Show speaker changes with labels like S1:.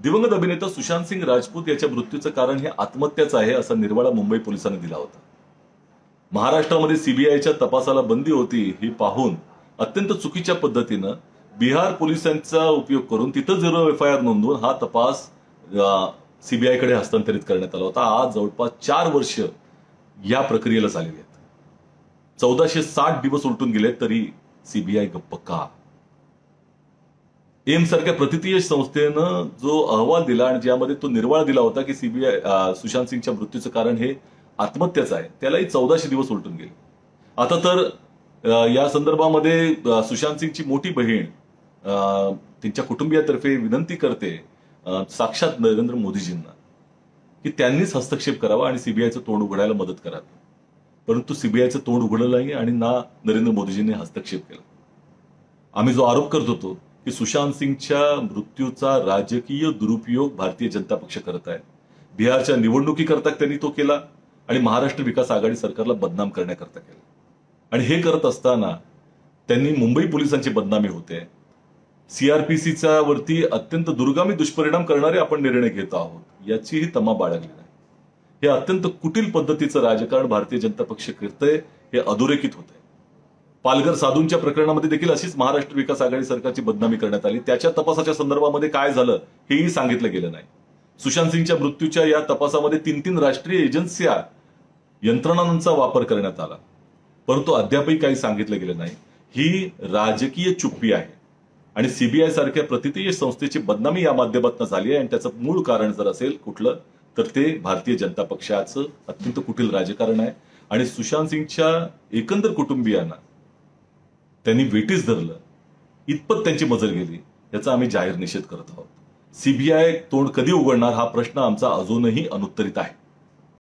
S1: दिवंगत अभिनेता सुशांत सिंग राजपूत याच्या मृत्यूचं कारण हे आत्महत्याच आहे असा निर्वाळा मुंबई पोलिसांनी दिला होता। महाराष्ट्रामध्ये सीबीआयच्या तपासाला बंदी होती ही पाहून अत्यंत चुकीच्या पद्धतीनं बिहार पोलिसांचा उपयोग करून तिथं 0 एफआयआर नोंदवून हा तपास सीबीआय कडे हस्तांतरित करण्यात आला होता। आज जवळपास 4 वर्ष या प्रक्रियेला झालेली आहेत। 1460 दिवस उलटून गेले तरी सीबीआय गप्प का? एम सारख्या प्रतितीय संस्थेनं जो अहवाल दिला आणि ज्यामध्ये तो निर्वाळा दिला होता की सीबीआय सुशांत सिंगच्या मृत्यूचं कारण हे आत्महत्याच आहे, त्यालाही 1400 दिवस उलटून गेले। आता तर या संदर्भामध्ये सुशांत सिंगची मोठी बहीण त्यांच्या कुटुंबियातर्फे विनंती करते साक्षात नरेंद्र मोदीजींना की त्यांनीच हस्तक्षेप करावा आणि सीबीआयचं तोंड उघडायला मदत करावी। परंतु सीबीआयचं तोंड उघडलं नाही आणि ना नरेंद्र मोदीजींनी हस्तक्षेप केला। आम्ही जो आरोप करत होतो की सुशांत सिंगच्या मृत्यूचा राजकीय दुरुपयोग भारतीय जनता पक्ष करत आहे, बिहारच्या निवडणुकीकरता त्यांनी तो केला आणि महाराष्ट्र विकास आघाडी सरकारला बदनाम करण्याकरता केला। आणि हे करत असताना त्यांनी मुंबई पोलिसांची बदनामी होते। सीआरपीसीचा वरती अत्यंत दुर्गामी दुष्परिणाम करणारे आपण निर्णय घेत आहोत याचीही तमा बाळगली नाही। हे अत्यंत कुटील पद्धतीचं राजकारण भारतीय जनता पक्ष करतंय हे अधोरेखित होतंय। पालघर साधूंच्या प्रकरणामध्ये देखील अशीच महाराष्ट्र विकास आघाडी सरकारची बदनामी करण्यात आली। त्याच्या तपासाच्या संदर्भामध्ये काय झालं हेही सांगितलं गेलं नाही। सुशांत सिंगच्या मृत्यूच्या या तपासामध्ये 3 राष्ट्रीय एजन्स्या यंत्रणांचा वापर करण्यात आला, परंतु अद्यापही काही सांगितलं गेलं नाही। ही राजकीय चुप्पी आहे आणि सीबीआय सारख्या प्रतितीय संस्थेची बदनामी या माध्यमातून झाली आहे आणि त्याचं मूळ कारण जर असेल कुठलं तर ते भारतीय जनता पक्षाचं अत्यंत कुटील राजकारण आहे। आणि सुशांत सिंगच्या एकंदर कुटुंबियांना त्यांनी वेटीस धरलं, इतपत त्यांची मजल गेली, याचा आम्ही जाहीर निषेध करत आहोत। सीबीआय तोंड कधी उघडणार हा प्रश्न आमचा अजूनही अनुत्तरित आहे।